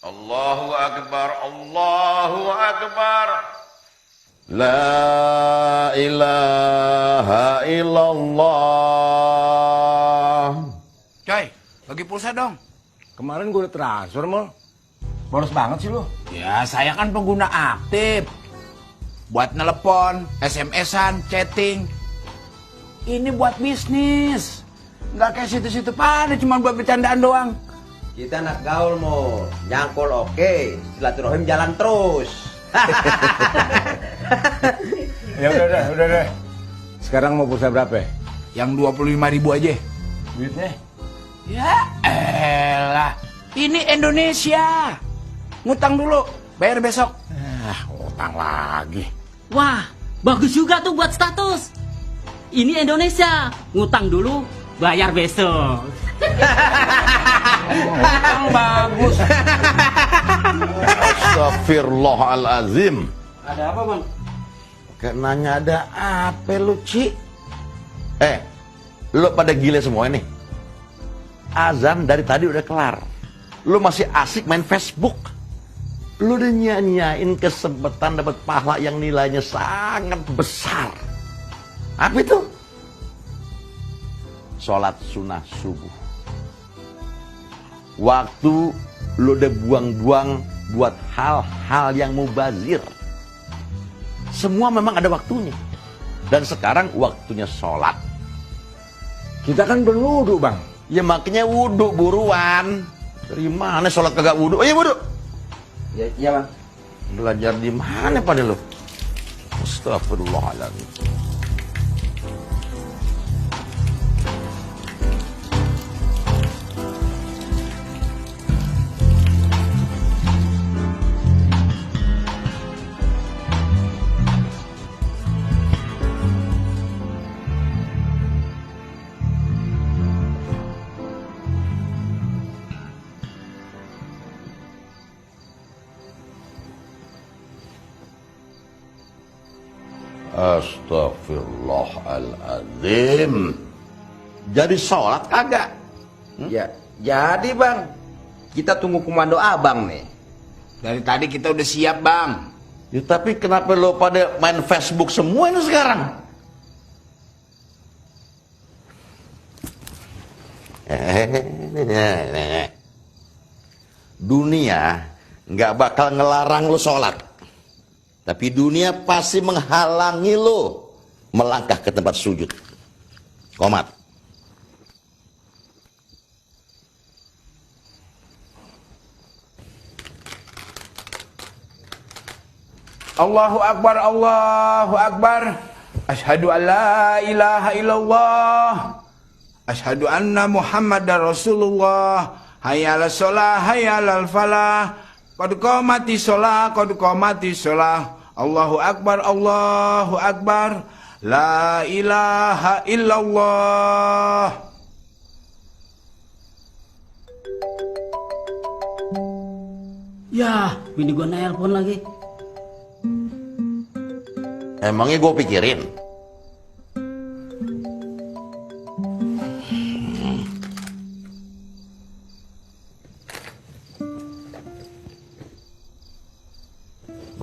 Allahu Akbar, Allahu Akbar. La ilaha illallah. Coy, bagi pulsa dong. Kemarin gue udah transfer, Mal. Boros banget sih lo. Ya, saya kan pengguna aktif. Buat nelepon, SMS-an, chatting. Ini buat bisnis. Nggak kayak situ-situ pada, cuma buat bercandaan doang. Kita anak gaul mau nyangkul oke, silaturahim jalan terus. Ya udah deh. Sekarang mau pulsa berapa? Yang 25.000 aja. Duitnya? Ya elah, ini Indonesia. Ngutang dulu, bayar besok. Utang lagi. Wah, bagus juga tuh buat status. Ini Indonesia, ngutang dulu, bayar besok. Ngutang bagus. Astagfirullahalazim. Ada apa, Bang? Kayak nanya ada apa lu, Ci? Lu pada gile semua ini. Azan dari tadi udah kelar. Lu masih asik main Facebook. Lu udah nyanyain kesempatan dapat pahala yang nilainya sangat besar. Apa itu? Sholat sunnah subuh. Waktu lu udah buang-buang buat hal-hal yang mubazir. Semua memang ada waktunya. Dan sekarang waktunya sholat. Kita kan belum wudu, Bang. Ya makanya wudu buruan. Dari mana sholat kagak wudu? Oh iya wudu. Iya bang. Belajar di mana pada lu? Astagfirullahaladzim. Astagfirullahaladzim. Jadi sholat kagak? Ya, jadi bang. Kita tunggu komando abang nih. Dari tadi kita udah siap, Bang. Ya, tapi kenapa lo pada main Facebook semua ini sekarang? Dunia nggak bakal ngelarang lo sholat. Tapi dunia pasti menghalangi lo melangkah ke tempat sujud. Qomat. Allahu Akbar, Allahu Akbar. Asyhadu an la ilaha illallah. Asyhadu anna Muhammadar Rasulullah. Hayya 'alas shalah, hayya 'alal falah. Qad qamatis shalah, qad qamatis shalah. Allahu Akbar, Allahu Akbar. La ilaha illallah. Ya, bini gua nelpon lagi. Emangnya gue pikirin?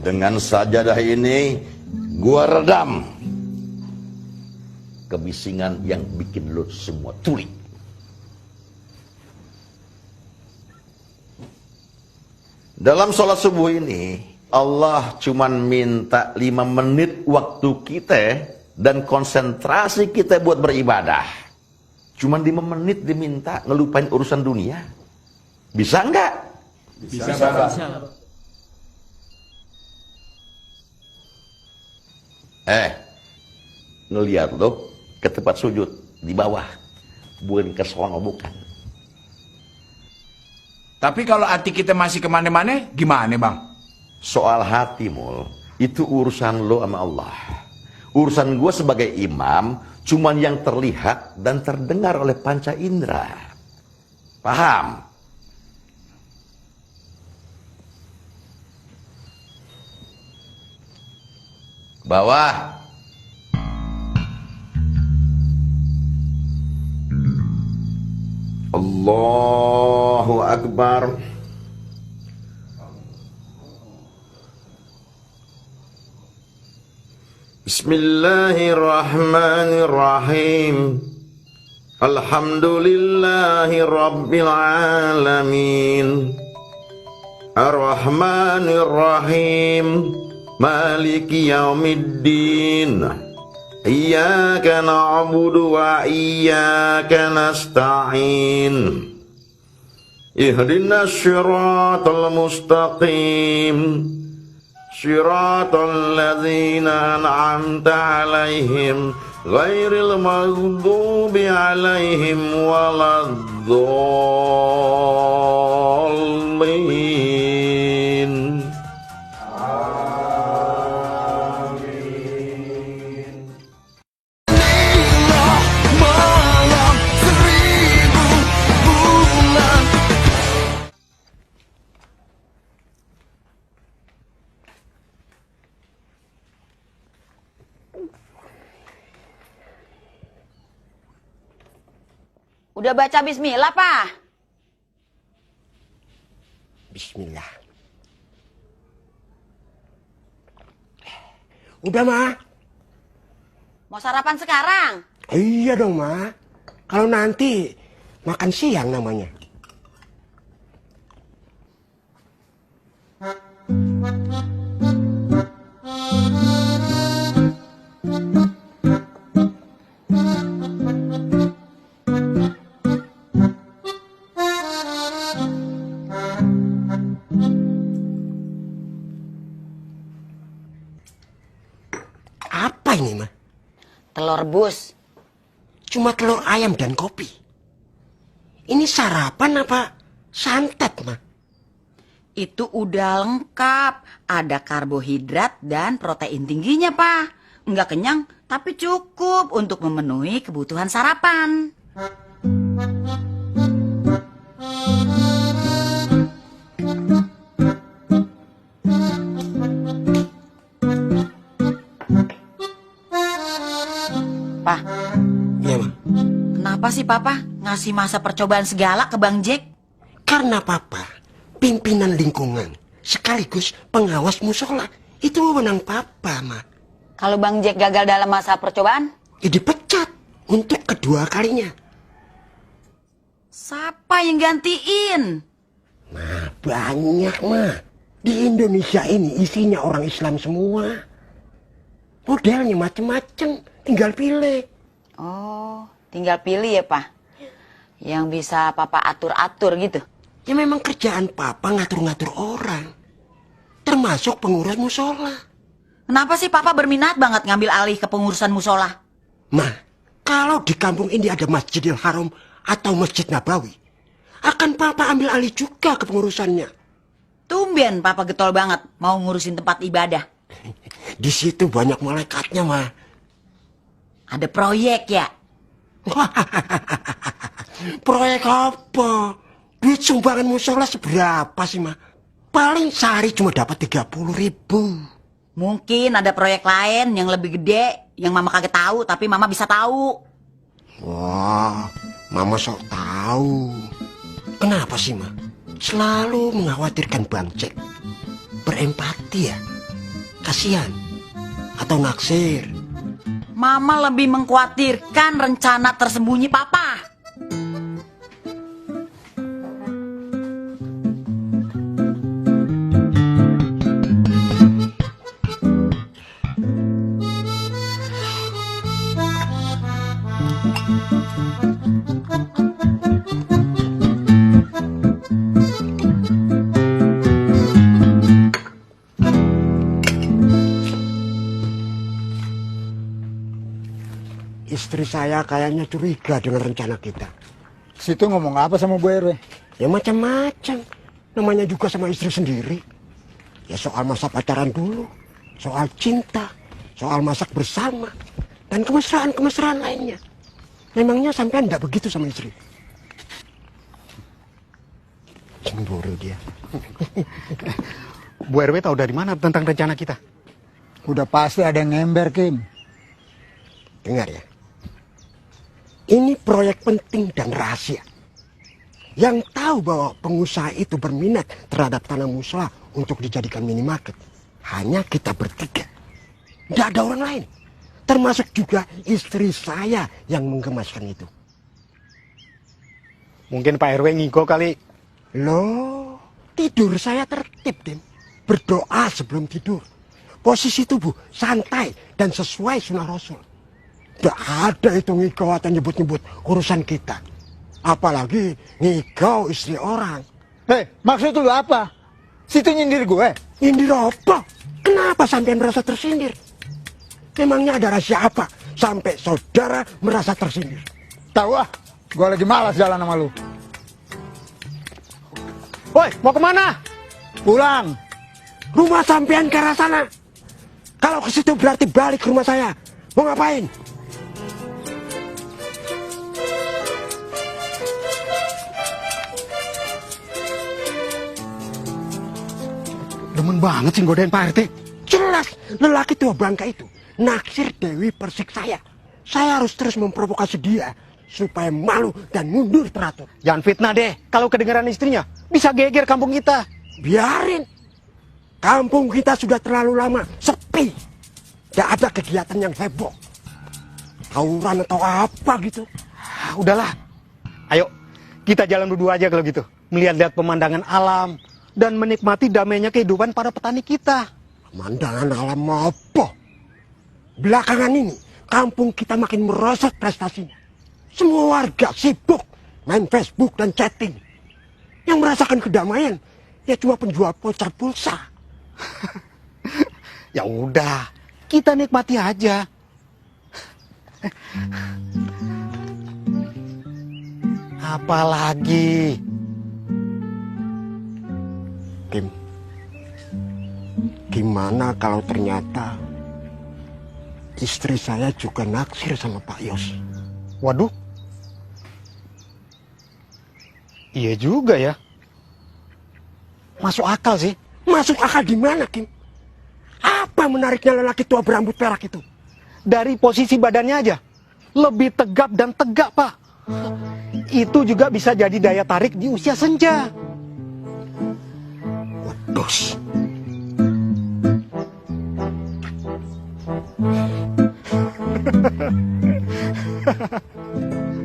Dengan sajadah ini, gue redam kebisingan yang bikin lo semua tuli. Dalam sholat subuh ini, Allah cuman minta 5 menit waktu kita dan konsentrasi kita buat beribadah. Cuman 5 menit diminta ngelupain urusan dunia. Bisa nggak? Bisa, Bang. Bisa. Ngeliat lo ke tempat sujud di bawah, bukan ke sono, bukan. Tapi kalau hati kita masih kemana-mana, gimana, Bang? Soal hati, Mul, itu urusan lo sama Allah. Urusan gue sebagai imam cuman yang terlihat dan terdengar oleh panca indera. Paham? Bawah. Allahu Akbar. Bismillahirrahmanirrahim. Alhamdulillahi rabbil alamin. Ar-Rahmanir-Rahim. Maliki yaumiddin. Iyyaka na'budu wa iyyaka nasta'in. Ihdinas siratal mustaqim. Siratal ladzina an'amta 'alaihim ghairil maghdubi 'alaihim waladdallin. Udah baca bismillah, Pak? Bismillah. Udah, Ma. Mau sarapan sekarang? Iya dong, Ma. Kalau nanti makan siang namanya. Apa ini, Ma? Telur rebus. Cuma telur ayam dan kopi. Ini sarapan apa santet, Ma? Itu udah lengkap. Ada karbohidrat dan protein tingginya, Pak. Nggak kenyang, tapi cukup untuk memenuhi kebutuhan sarapan. Pak, Iya, Ma. kenapa sih Papa ngasih masa percobaan segala ke Bang Jack? Karena Papa pimpinan lingkungan sekaligus pengawas musola. Itu wewenang Papa, Ma. Kalau Bang Jack gagal dalam masa percobaan, Dipecat untuk kedua kalinya. siapa yang gantiin? Nah, banyak, Ma. Di Indonesia ini isinya orang Islam semua. Modelnya macem-macem, tinggal pilih. Oh, tinggal pilih ya, Pak. Yang bisa Papa atur-atur gitu. Ya memang kerjaan Papa ngatur-ngatur orang. Termasuk pengurus musola. Kenapa sih Papa berminat banget ngambil alih kepengurusan musola? Ma, kalau di kampung ini ada Masjidil Haram atau Masjid Nabawi, akan Papa ambil alih juga kepengurusannya. Tumben Papa getol banget mau ngurusin tempat ibadah. Di situ banyak malaikatnya, Ma. Ada proyek ya? Proyek apa? Duit sumbangan musola seberapa sih, Ma? Paling sehari cuma dapat 30.000. Mungkin ada proyek lain yang lebih gede yang Mama kagak tahu tapi Mama bisa tahu. Wah, Mama sok tahu. Kenapa sih, Ma? Selalu mengkhawatirkan Bang Jack. Berempati ya? Kasihan atau naksir? Mama lebih mengkhawatirkan rencana tersembunyi Papa. Istri saya kayaknya curiga dengan rencana kita. Situ ngomong apa sama Bu RW? Ya macam-macam. Namanya juga sama istri sendiri. Ya soal masa pacaran dulu. Soal cinta. Soal masak bersama. Dan kemesraan-kemesraan lainnya. Memangnya sampean tidak begitu sama istri? Cemburu dia. Bu RW tahu dari mana tentang rencana kita? Udah pasti ada yang ngember, Kim. Dengar ya. Ini proyek penting dan rahasia. Yang tahu bahwa pengusaha itu berminat terhadap tanah musola untuk dijadikan minimarket. Hanya kita bertiga. Tidak ada orang lain. Termasuk juga istri saya yang menggemaskan itu. Mungkin Pak RW ngigo kali. Loh, tidur saya tertib, Dim. Berdoa sebelum tidur. Posisi tubuh santai dan sesuai sunnah Rasul. Tidak ada itu ngigau atau nyebut-nyebut urusan kita. Apalagi ngigau istri orang. Hei, maksud lu apa? Situ nyindir gue? Nyindir apa? Kenapa sampai merasa tersindir? Memangnya ada rahasia apa sampai saudara merasa tersindir? Tahu ah, gue lagi malas jalan sama lu. Woi, mau kemana? Pulang. Rumah sampean ke arah sana. Kalau ke situ berarti balik ke rumah saya. Mau ngapain? Demen banget sih godain Pak RT. Jelas lelaki tua bangka itu naksir Dewi Persik saya. Saya harus terus memprovokasi dia supaya malu dan mundur teratur. Jangan fitnah deh. Kalau kedengaran istrinya, bisa geger kampung kita. Biarin. Kampung kita sudah terlalu lama sepi. Tidak ada kegiatan yang heboh. Tawuran atau apa gitu. Udahlah. Ayo, kita jalan berdua aja kalau gitu. Melihat-lihat pemandangan alam dan menikmati damainya kehidupan para petani kita. Pemandangan alam apa? Belakangan ini, kampung kita makin merosot prestasinya. Semua warga sibuk main Facebook dan chatting. Yang merasakan kedamaian, ya cuma penjual voucher pulsa. Ya udah, kita nikmati aja. Apalagi? Kim, gimana kalau ternyata istri saya juga naksir sama Pak Yos? Waduh. Iya juga ya. Masuk akal sih. Masuk akal di mana, Kim? Apa menariknya lelaki tua berambut perak itu? Dari posisi badannya aja. Lebih tegap dan tegak, Pak. Itu juga bisa jadi daya tarik di usia senja. Waduh.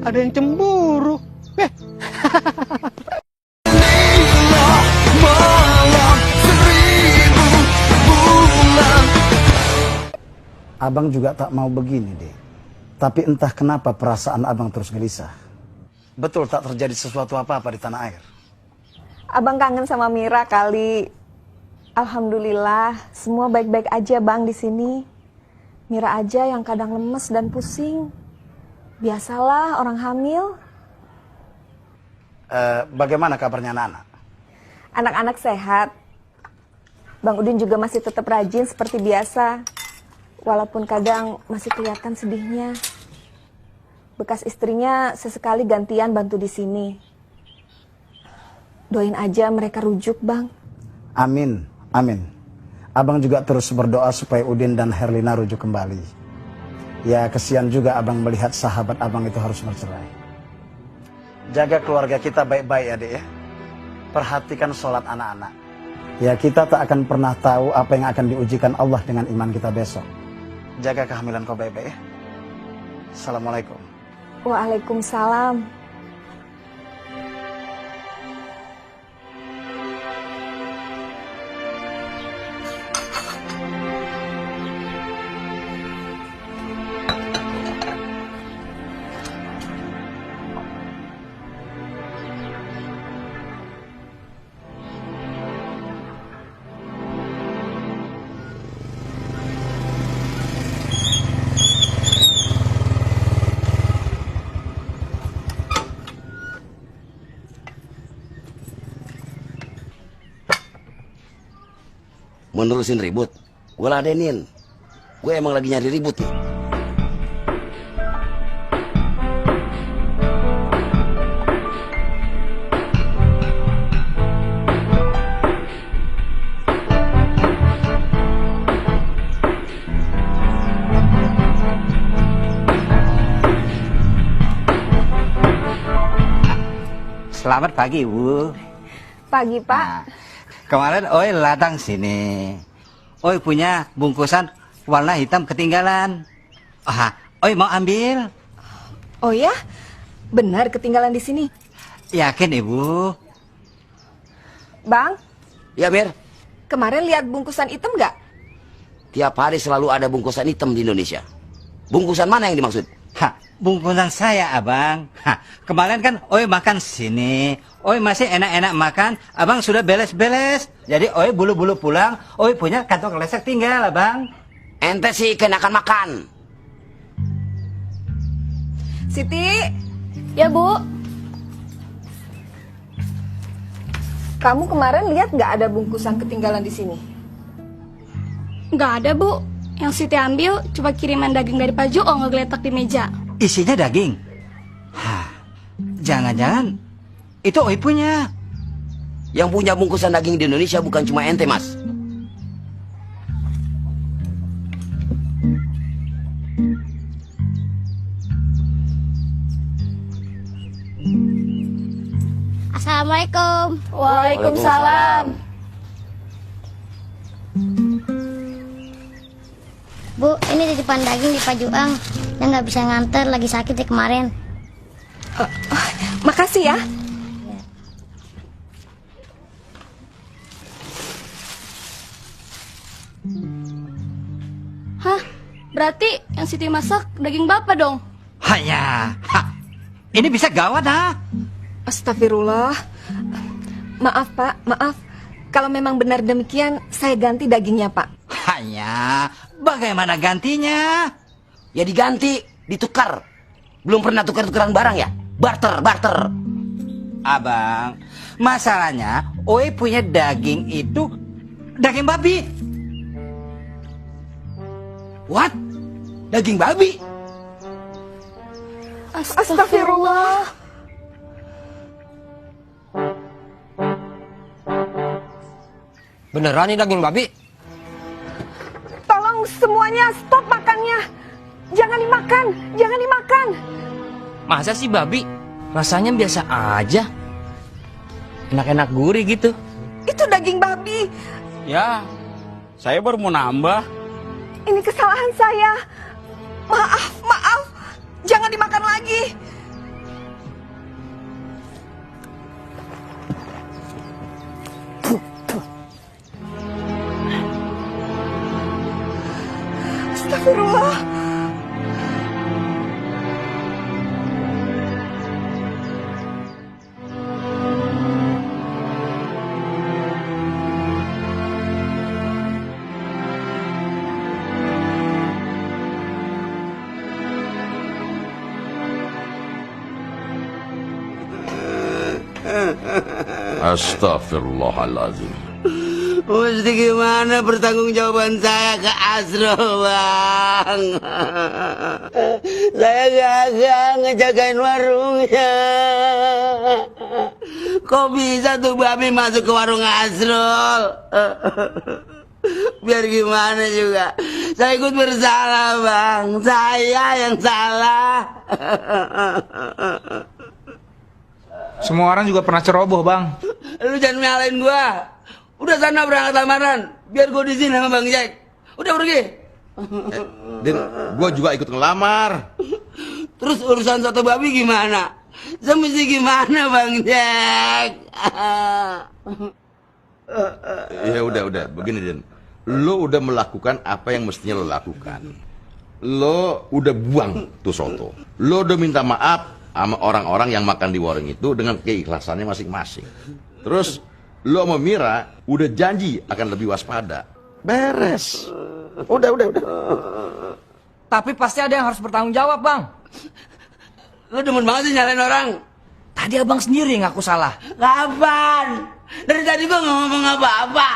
Ada yang cemburu. Abang juga tak mau begini, Dek. Tapi entah kenapa perasaan abang terus gelisah. Betul tak terjadi sesuatu apa-apa di tanah air? Abang kangen sama Mira kali. Alhamdulillah, semua baik-baik aja Bang di sini. Mira aja yang kadang lemes dan pusing. Biasalah orang hamil. Bagaimana kabarnya anak-anak? Anak-anak sehat. Bang Udin juga masih tetap rajin seperti biasa. Walaupun kadang masih kelihatan sedihnya. Bekas istrinya sesekali gantian bantu di sini. Doain aja mereka rujuk, Bang. Amin, amin. Abang juga terus berdoa supaya Udin dan Herlina rujuk kembali. Ya kesian juga abang melihat sahabat abang itu harus bercerai. Jaga keluarga kita baik-baik ya, Dek ya. Perhatikan sholat anak-anak. Ya kita tak akan pernah tahu apa yang akan diujikan Allah dengan iman kita besok. Jaga kehamilan kau baik-baik ya. Assalamualaikum. Waalaikumsalam. Mau nerusin ribut? Gue ladenin. Gue emang lagi nyari ribut nih. Selamat pagi, Bu. Pagi, Pak. Kemarin Oi datang sini. Oi punya bungkusan warna hitam ketinggalan. Oi mau ambil? Oh ya? Benar ketinggalan di sini. Yakin Ibu? Bang, Ya Mir, kemarin lihat bungkusan hitam nggak? tiap hari selalu ada bungkusan hitam di Indonesia. Bungkusan mana yang dimaksud? Bungkusan saya abang. Kemarin kan Oi makan sini. Oi masih enak-enak makan. Abang sudah beres-beres. Jadi Oi bulu-bulu pulang. Oi punya kantong kresek tinggal abang. Ente sih kenakan makan. Siti, Ya, Bu. kamu kemarin lihat nggak ada bungkusan ketinggalan di sini? Nggak ada, Bu. Yang Siti ambil cuma kiriman daging dari Pak Juo ngegeletak di meja. Isinya daging. Jangan-jangan itu Oi punya. Yang punya bungkusan daging di Indonesia bukan cuma ente, Mas. Assalamualaikum. Waalaikumsalam. Bu, ini titipan daging di Pak Juang. Yang nggak bisa nganter, lagi sakit ya kemarin. Makasih ya. Hah? Berarti yang Siti masak daging Bapak dong? Ini bisa gawat Astagfirullah. Maaf Pak, maaf. Kalau memang benar demikian, saya ganti dagingnya Pak. Bagaimana gantinya? Ya diganti, ditukar. Belum pernah tukar-tukaran barang ya? Barter. Abang, masalahnya Oi punya daging itu daging babi. What? Daging babi? Astagfirullah. Beneran nih daging babi? Tolong semuanya stop makannya. Jangan dimakan, jangan dimakan. Masa sih babi? Rasanya biasa aja. Enak-enak gurih gitu. Itu daging babi. Ya, saya baru mau nambah. Ini kesalahan saya. Maaf. Jangan dimakan lagi. Astagfirullah. Astagfirullahaladzim. Mesti gimana pertanggungjawaban saya ke Asro, Bang? Saya gagal ngejagain warungnya. Kok bisa tuh babi masuk ke warung Asrul? Biar gimana juga, saya ikut bersalah, Bang. Saya yang salah. Semua orang juga pernah ceroboh, Bang. Lu jangan nyalain gua. Udah sana berangkat lamaran, biar gua di sini sama Bang Jack. Udah pergi. Din, gua juga ikut ngelamar. Terus urusan soto babi gimana? Saya mesti gimana, Bang Jack? Ya udah, begini Din. Lo udah melakukan apa yang mestinya lo lakukan. Lo udah buang tuh soto. Lo udah minta maaf sama orang-orang yang makan di warung itu dengan keikhlasannya masing-masing. Terus lo sama Mira udah janji akan lebih waspada. Beres. Udah. Tapi pasti ada yang harus bertanggung jawab, Bang. Lu demen banget sih nyalain orang. Tadi abang sendiri ngaku salah. Kapan? Dari tadi gua nggak ngomong apa-apa.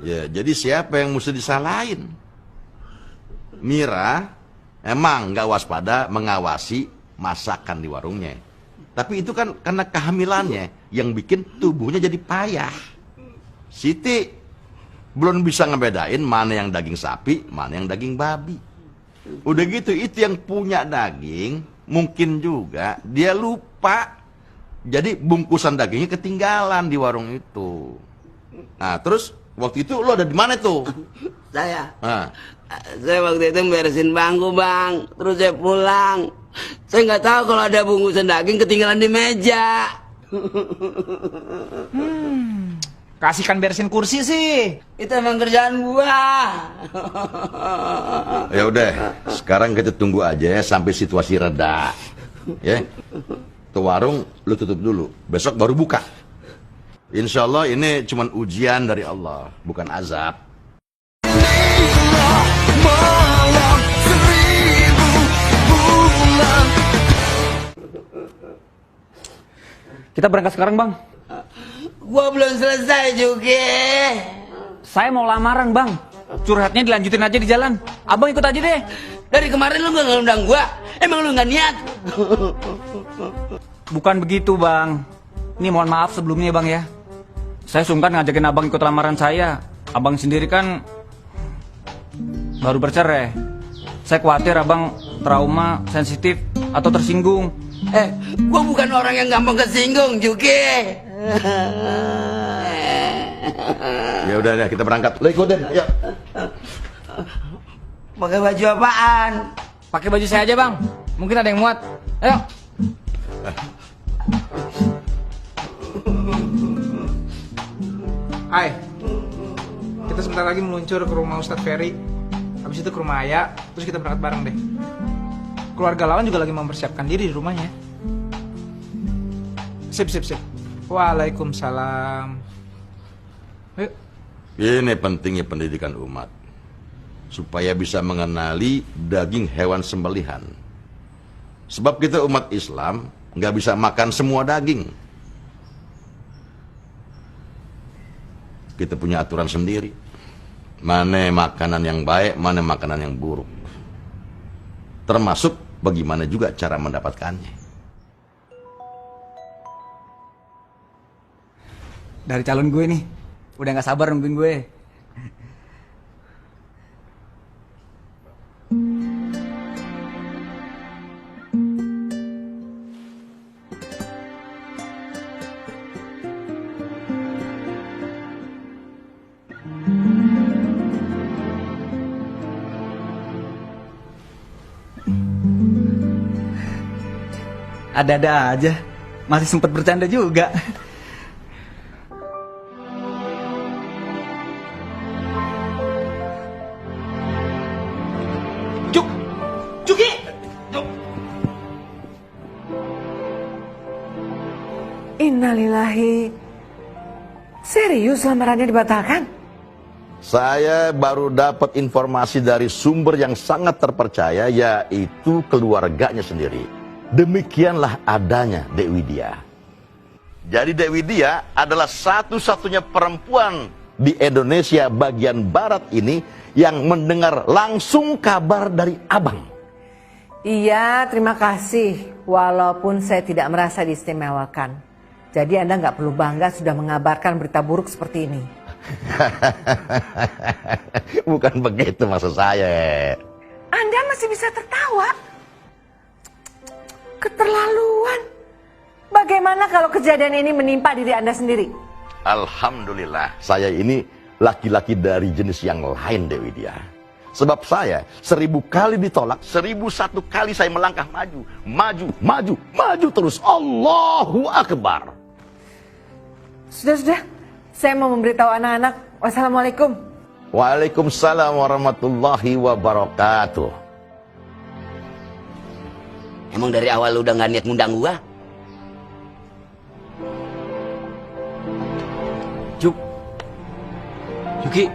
Ya, jadi siapa yang mesti disalahin? Mira emang nggak waspada mengawasi masakan di warungnya. Tapi itu kan karena kehamilannya yang bikin tubuhnya jadi payah. Siti belum bisa ngebedain mana yang daging sapi, mana yang daging babi. Udah gitu, itu yang punya daging mungkin juga dia lupa. Jadi bungkusan dagingnya ketinggalan di warung itu. Nah terus Waktu itu lo ada di mana tuh? Saya Nah, waktu itu beresin bangku bang, terus saya pulang. Saya nggak tahu kalau ada bungkusan daging ketinggalan di meja. Kasihkan beresin kursi sih. Itu emang kerjaan gua. ya udah, sekarang kita tunggu aja sampai situasi reda. Ya. Tuh warung lu tutup dulu, besok baru buka. Insya Allah ini cuma ujian dari Allah, bukan azab. Kita berangkat sekarang, Bang. Gua belum selesai juga. Saya mau lamaran, Bang. Curhatnya dilanjutin aja di jalan. Abang ikut aja deh. Dari kemarin lu nggak ngundang gua. Emang lu nggak niat? Bukan begitu, Bang. Ini mohon maaf sebelumnya, Bang ya. Saya sungkan ngajakin Abang ikut lamaran saya. Abang sendiri kan baru bercerai. Saya khawatir Abang trauma, sensitif, atau tersinggung. Gua bukan orang yang gampang kesinggung juga. Ya udah deh, kita berangkat. Lo ikutin, ya. Pakai baju apaan? Pakai baju saya aja, Bang. Mungkin ada yang muat. Ayo. Hai, kita sebentar lagi meluncur ke rumah Ustadz Ferry. Habis itu ke rumah Ayah, terus kita berangkat bareng deh. Keluarga Lawan juga lagi mempersiapkan diri di rumahnya. Sip. Waalaikumsalam. Ayo. Ini pentingnya pendidikan umat, supaya bisa mengenali daging hewan sembelihan. Sebab kita umat Islam nggak bisa makan semua daging. Kita punya aturan sendiri. Mana makanan yang baik, mana makanan yang buruk. Termasuk bagaimana juga cara mendapatkannya. Dari calon gue nih. Udah gak sabar nungguin gue. Ada-ada aja. Masih sempat bercanda juga. Cuki! Innalillahi. Serius lamarannya dibatalkan? Saya baru dapat informasi dari sumber yang sangat terpercaya, yaitu keluarganya sendiri. Demikianlah adanya Dek Widya. Jadi Dek Widya adalah satu-satunya perempuan di Indonesia bagian barat ini yang mendengar langsung kabar dari abang. Iya, terima kasih. Walaupun saya tidak merasa diistimewakan. Jadi Anda nggak perlu bangga sudah mengabarkan berita buruk seperti ini. Bukan begitu maksud saya. Anda masih bisa tertawa? Keterlaluan. Bagaimana kalau kejadian ini menimpa diri Anda sendiri? Alhamdulillah, saya ini laki-laki dari jenis yang lain, Dek Widya. Sebab saya 1000 kali ditolak, 1001 kali saya melangkah maju terus. Allahu Akbar. Sudah. Saya mau memberitahu anak-anak. Wassalamualaikum. Waalaikumsalam warahmatullahi wabarakatuh. Emang dari awal lu udah gak niat ngundang gua? Yuki.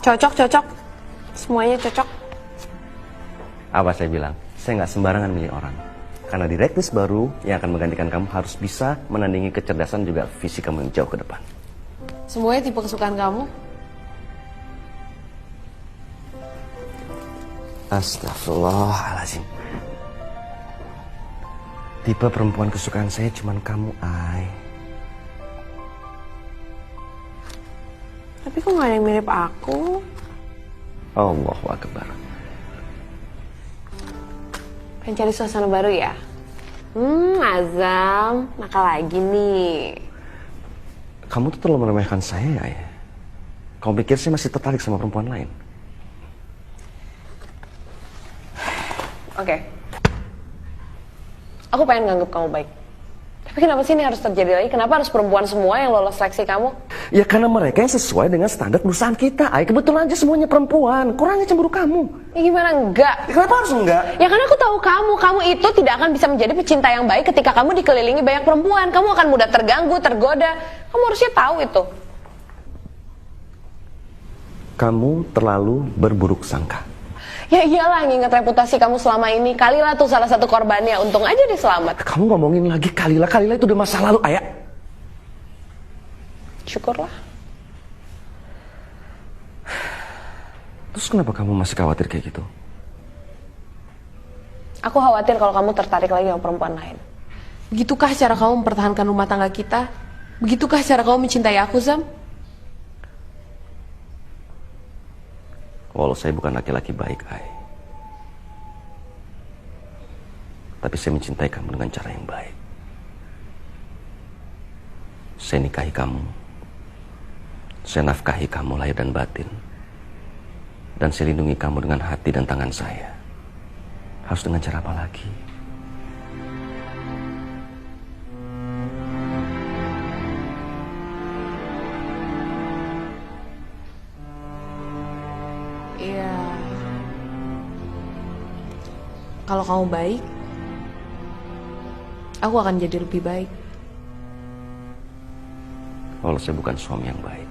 Cocok. Semuanya cocok. Apa saya bilang? Saya nggak sembarangan milih orang. Karena direktus baru yang akan menggantikan kamu harus bisa menandingi kecerdasan juga visi kamu yang jauh ke depan. Semuanya tipe kesukaan kamu. Astagfirullahaladzim. Tipe perempuan kesukaan saya cuman kamu, Ai. Tapi kok gak ada yang mirip aku? Allahu Akbar. Pengen cari suasana baru ya? Azam, nakal lagi nih. Kamu tuh terlalu meremehkan saya, Ai. Kamu pikir saya masih tertarik sama perempuan lain? Oke. Aku pengen nganggep kamu baik. Tapi kenapa sih ini harus terjadi lagi? Kenapa harus perempuan semua yang lolos seleksi kamu? Ya karena mereka yang sesuai dengan standar perusahaan kita, Ai. Kebetulan aja semuanya perempuan. Kurangnya cemburu kamu. Ya gimana enggak? Kenapa harus enggak? Ya karena aku tahu kamu itu tidak akan bisa menjadi pecinta yang baik ketika kamu dikelilingi banyak perempuan. Kamu akan mudah terganggu, tergoda. Kamu harusnya tahu itu. Kamu terlalu berburuk sangka. Ya iyalah, nginget reputasi kamu selama ini. Kalilah tuh salah satu korbannya. Untung aja dia selamat. Kamu ngomongin lagi Kalila itu udah masa lalu, Ayah. Syukurlah. Terus kenapa kamu masih khawatir kayak gitu? Aku khawatir kalau kamu tertarik lagi sama perempuan lain. Begitukah cara kamu mempertahankan rumah tangga kita? Begitukah cara kamu mencintai aku, Zam? Walau saya bukan laki-laki baik, Ai. Tapi saya mencintai kamu dengan cara yang baik. Saya nikahi kamu. Saya nafkahi kamu lahir dan batin. Dan saya lindungi kamu dengan hati dan tangan saya. Harus dengan cara apa lagi? Iya. Kalau kamu baik, aku akan jadi lebih baik. Walau saya bukan suami yang baik,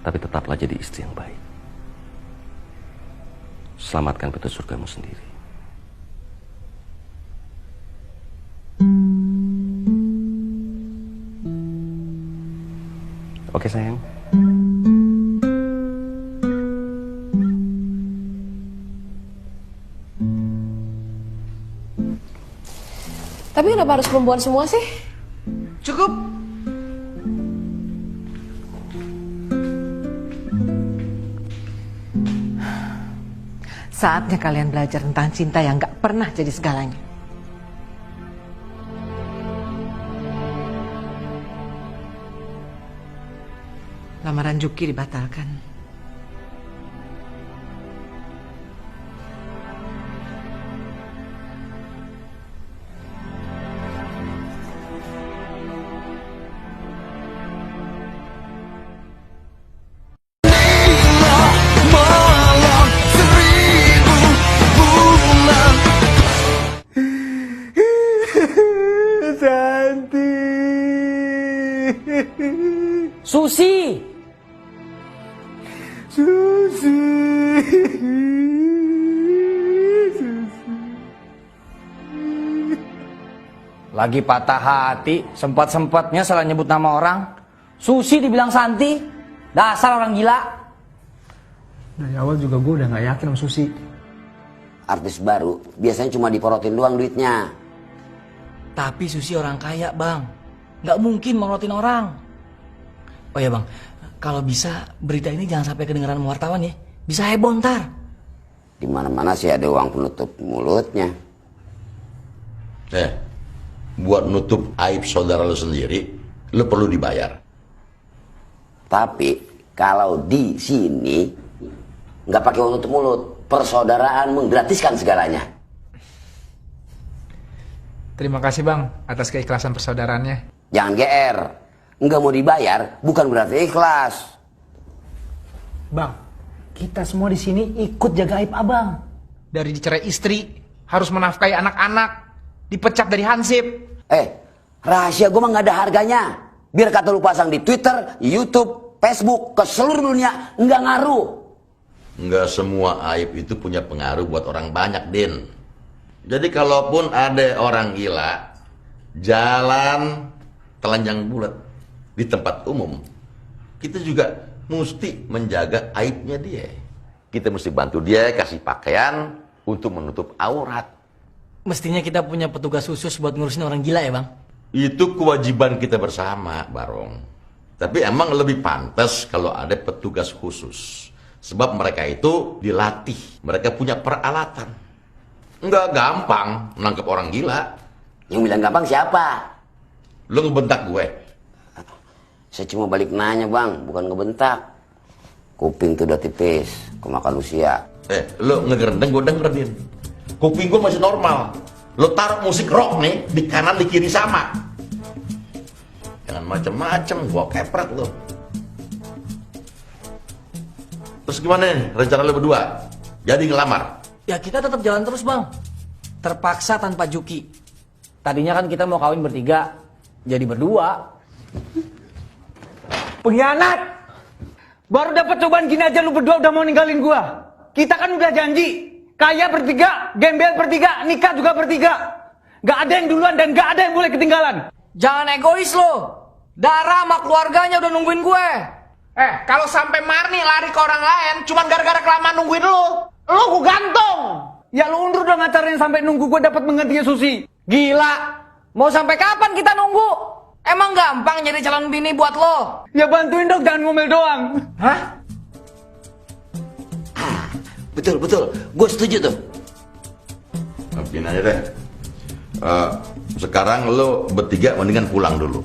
tapi tetaplah jadi istri yang baik. Selamatkan pintu surgamu sendiri. Oke, sayang. Tapi kenapa harus perempuan semua sih? Cukup. Saatnya kalian belajar tentang cinta yang gak pernah jadi segalanya. Lamaran Juki dibatalkan. Susi. Susi. Lagi patah hati, sempat-sempatnya salah nyebut nama orang. Susi dibilang Santi, dasar orang gila. Dari awal juga gue udah gak yakin sama Susi. Artis baru biasanya cuma diporotin doang duitnya. Tapi Susi orang kaya, Bang. Nggak mungkin morotin orang. Oh ya, Bang. Kalau bisa berita ini jangan sampai kedengeran wartawan ya. Bisa heboh ntar. Di mana-mana sih ada uang penutup mulutnya. Buat nutup aib saudara lo sendiri, lo perlu dibayar. Tapi kalau di sini nggak pakai uang tutup mulut, persaudaraan menggratiskan segalanya. Terima kasih Bang atas keikhlasan persaudaraannya. Jangan GR, nggak mau dibayar bukan berarti ikhlas. Bang, kita semua di sini ikut jaga aib abang. Dari dicerai istri, harus menafkahi anak-anak, dipecat dari Hansip. Rahasia gue mah nggak ada harganya. Biar kata lu pasang di Twitter, YouTube, Facebook, ke seluruh dunia, nggak ngaruh. Nggak semua aib itu punya pengaruh buat orang banyak, Din. Jadi kalaupun ada orang gila jalan telanjang bulat di tempat umum, kita juga mesti menjaga aibnya dia. Kita mesti bantu dia kasih pakaian untuk menutup aurat. Mestinya kita punya petugas khusus buat ngurusin orang gila ya bang? Itu kewajiban kita bersama, Barong. Tapi emang lebih pantas kalau ada petugas khusus. Sebab mereka itu dilatih. Mereka punya peralatan. Nggak gampang menangkap orang gila. Yang bilang gampang siapa? Lu ngebentak gue. Saya cuma balik nanya bang, bukan ngebentak. Kuping tuh udah tipis, kemakan usia. Lu ngegerendeng, gue dengerin. Kuping gue masih normal. Lu taruh musik rock nih, di kanan di kiri sama. Jangan macem-macem, gue kepret lu. Terus gimana nih rencana lu berdua? Jadi ngelamar? Ya kita tetap jalan terus bang. Terpaksa tanpa Juki. Tadinya kan kita mau kawin bertiga, jadi berdua. Pengkhianat! Baru dapat cobaan gini aja lu berdua udah mau ninggalin gua. Kita kan udah janji. Kaya bertiga, gembel bertiga, nikah juga bertiga. Gak ada yang duluan dan gak ada yang boleh ketinggalan. Jangan egois lo. Dara sama keluarganya udah nungguin gue. Kalau sampai Marni lari ke orang lain, cuman gara-gara kelamaan nungguin lu gua gantung. Ya lu undur dong acaranya sampai nunggu gue dapat menggantinya Susi. Gila. Mau sampai kapan kita nunggu? Emang gampang jadi calon bini buat lo? Ya bantuin dong, jangan ngomel doang. Hah? Betul, gue setuju tuh. Maafin aja deh. Sekarang lo bertiga mendingan pulang dulu.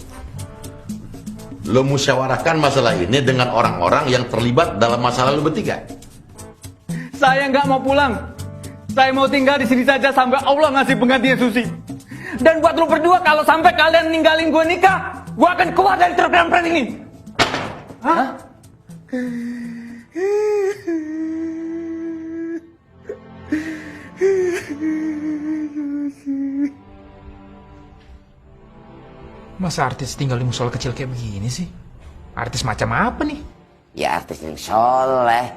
Lo musyawarahkan masalah ini dengan orang-orang yang terlibat dalam masalah lo bertiga. Saya nggak mau pulang. Saya mau tinggal di sini saja sampai Allah ngasih penggantinya Susi. Dan buat lu berdua, kalau sampai kalian ninggalin gue nikah, gue akan keluar dari truk prank ini. Hah? Masa artis tinggal di musola kecil kayak begini sih? Artis macam apa nih? Ya artis yang soleh.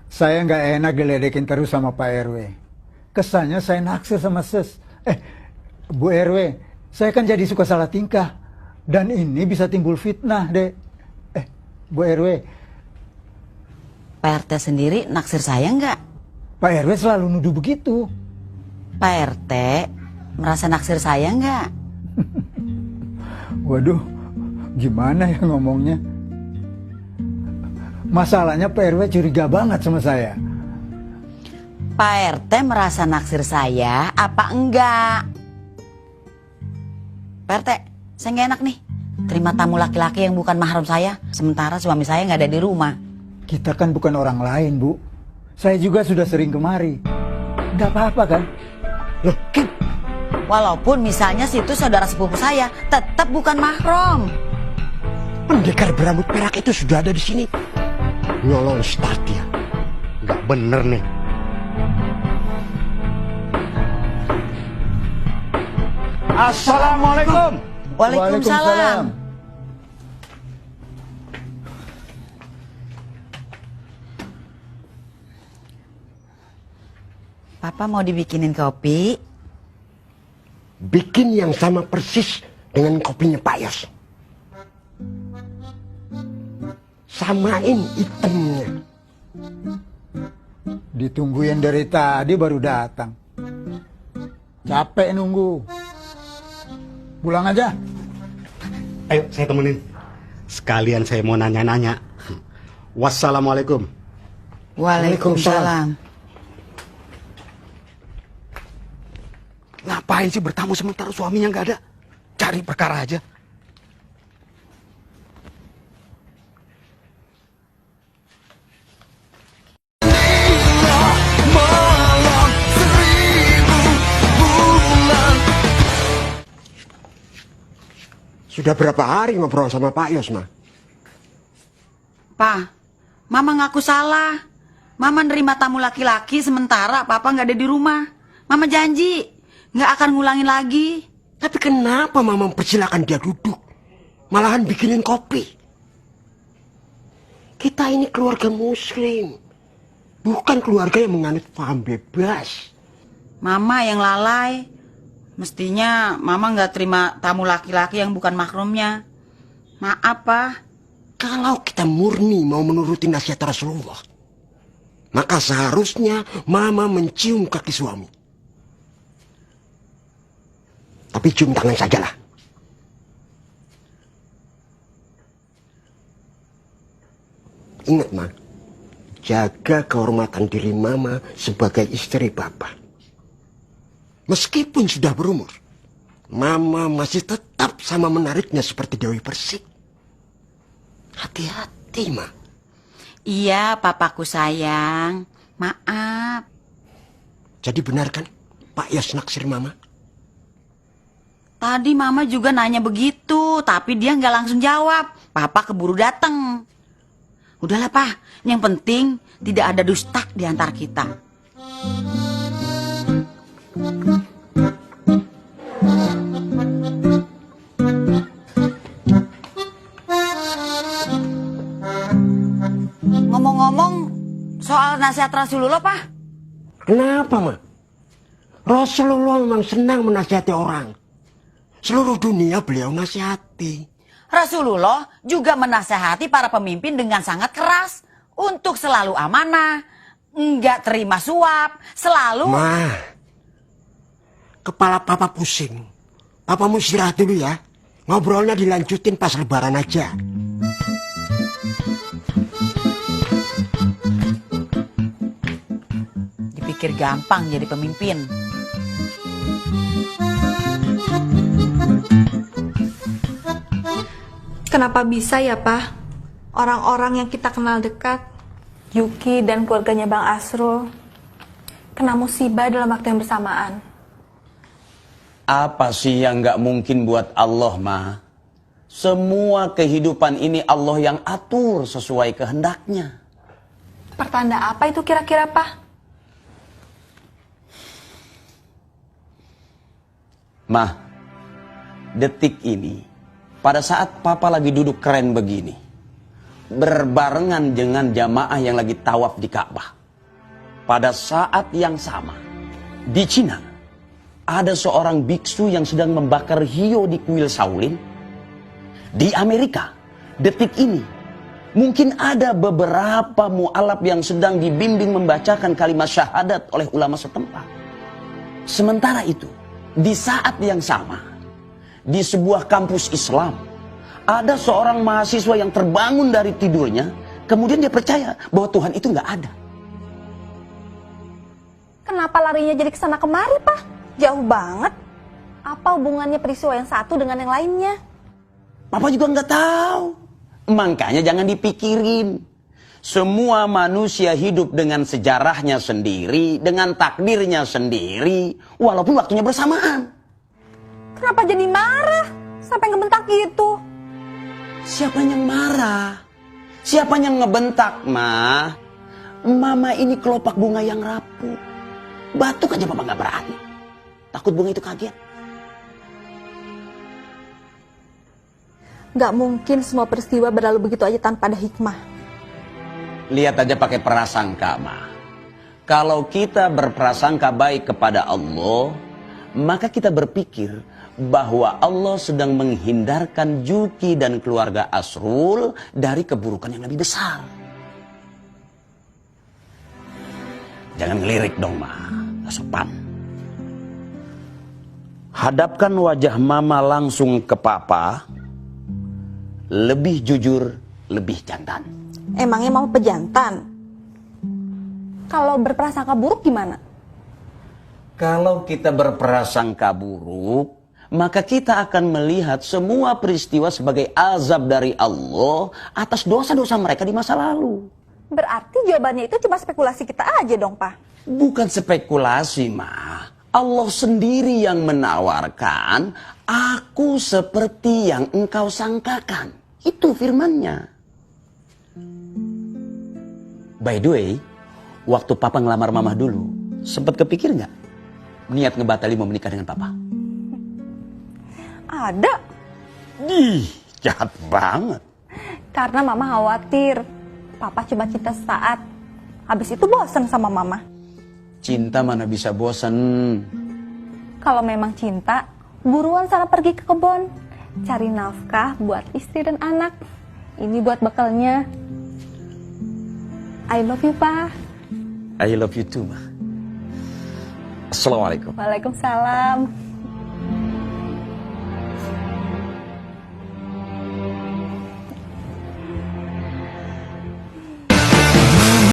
Saya nggak enak diledekin terus sama Pak RW. Kesannya saya naksir sama Sus. Bu RW, saya kan jadi suka salah tingkah. Dan ini bisa timbul fitnah, Dek. Bu RW. Pak RT sendiri naksir saya nggak? Pak RW selalu nuduh begitu. Pak RT merasa naksir saya nggak? Waduh, gimana ya ngomongnya? Masalahnya Pak RW curiga banget sama saya. Pak RT merasa naksir saya apa enggak? Pak RT, saya nggak enak nih terima tamu laki-laki yang bukan mahram saya, sementara suami saya nggak ada di rumah. Kita kan bukan orang lain, Bu. Saya juga sudah sering kemari. Nggak apa-apa kan? Loh, Kim. Walaupun misalnya situ saudara sepupu saya, tetap bukan mahram. Pendekar berambut perak itu sudah ada di sini. Nyolong start ya. Nggak bener nih. Assalamualaikum. Waalaikumsalam. Papa mau dibikinin kopi? Bikin yang sama persis dengan kopinya Pak Yos. Samain hitamnya. Ditungguin dari tadi baru datang. Capek nunggu. Pulang aja. Ayo saya temenin. Sekalian saya mau nanya-nanya. Wassalamualaikum. Waalaikumsalam. Ngapain sih bertamu sementara suaminya nggak ada? Cari perkara aja. Sudah berapa hari ngobrol sama Pak Yos, Ma? Pa, Mama ngaku salah. Mama nerima tamu laki-laki sementara Papa nggak ada di rumah. Mama janji nggak akan ngulangin lagi. Tapi kenapa Mama mempersilahkan dia duduk? Malahan bikinin kopi. Kita ini keluarga muslim. Bukan keluarga yang menganut paham bebas. Mama yang lalai. Mestinya Mama nggak terima tamu laki-laki yang bukan mahramnya. Maaf, Pak. Kalau kita murni mau menuruti nasihat Rasulullah, maka seharusnya Mama mencium kaki suami. Tapi cium tangan sajalah. Ingat, Ma, jaga kehormatan diri Mama sebagai istri Papa. Meskipun sudah berumur, Mama masih tetap sama menariknya seperti Dewi Persik. Hati-hati, Ma. Iya, papaku sayang. Maaf. Jadi benar kan Pak Yas naksir Mama? Tadi Mama juga nanya begitu, tapi dia nggak langsung jawab. Papa keburu datang. Udahlah, Pak. Yang penting tidak ada dusta di antara kita. Ngomong-ngomong soal nasihat Rasulullah, Pak. Kenapa, Ma? Rasulullah memang senang menasihati orang. Seluruh dunia beliau nasihati. Rasulullah juga menasehati para pemimpin dengan sangat keras untuk selalu amanah, enggak terima suap, selalu... Ma, kepala Papa pusing. Papa mau istirahat dulu ya. Ngobrolnya dilanjutin pas lebaran aja. Dipikir gampang jadi pemimpin. Kenapa bisa ya, Pak? Orang-orang yang kita kenal dekat, Yuki dan keluarganya Bang Asrul, kena musibah dalam waktu yang bersamaan. Apa sih yang nggak mungkin buat Allah, Ma? Semua kehidupan ini Allah yang atur sesuai kehendaknya. Pertanda apa itu kira-kira, Pak? Ma, detik ini, pada saat Papa lagi duduk keren begini, berbarengan dengan jamaah yang lagi tawaf di Ka'bah. Pada saat yang sama, di Cina, ada seorang biksu yang sedang membakar hiyo di kuil Shaolin. Di Amerika, detik ini, mungkin ada beberapa mu'alaf yang sedang dibimbing membacakan kalimat syahadat oleh ulama setempat. Sementara itu, di saat yang sama, di sebuah kampus Islam, ada seorang mahasiswa yang terbangun dari tidurnya, kemudian dia percaya bahwa Tuhan itu nggak ada. Kenapa larinya jadi kesana kemari, Pak? Jauh banget. Apa hubungannya peristiwa yang satu dengan yang lainnya? Papa juga nggak tahu. Makanya jangan dipikirin. Semua manusia hidup dengan sejarahnya sendiri, dengan takdirnya sendiri, walaupun waktunya bersamaan. Kenapa jadi marah? Sampai ngebentak gitu? Siapa yang marah? Siapa yang ngebentak, Ma? Mama ini kelopak bunga yang rapuh. Batuk aja Papa nggak berani. Takut bunga itu kaget. Gak mungkin semua peristiwa berlalu begitu aja tanpa ada hikmah. Lihat aja pakai prasangka, Ma. Kalau kita berprasangka baik kepada Allah, maka kita berpikir bahwa Allah sedang menghindarkan Juki dan keluarga Asrul dari keburukan yang lebih besar. Jangan ngelirik dong, Ma. Gak sopan. Hadapkan wajah Mama langsung ke Papa. Lebih jujur, lebih jantan. Emangnya mau pejantan? Kalau berprasangka buruk gimana? Kalau kita berprasangka buruk, maka kita akan melihat semua peristiwa sebagai azab dari Allah atas dosa-dosa mereka di masa lalu. Berarti jawabannya itu cuma spekulasi kita aja dong, Pak? Bukan spekulasi, Ma. Allah sendiri yang menawarkan, aku seperti yang engkau sangkakan. Itu firman-Nya. By the way, waktu Papa ngelamar Mama dulu, sempat kepikir nggak niat ngebatalin mau menikah dengan Papa? Ada. Jahat banget. Karena Mama khawatir Papa cuma cinta sesaat. Habis itu bosan sama Mama. Cinta mana bisa bosan. kalau memang cinta, buruan sana pergi ke kebun. Cari nafkah buat istri dan anak. Ini buat bekalnya. I love you, Pa. I love you too, Ma. Assalamualaikum. Waalaikumsalam.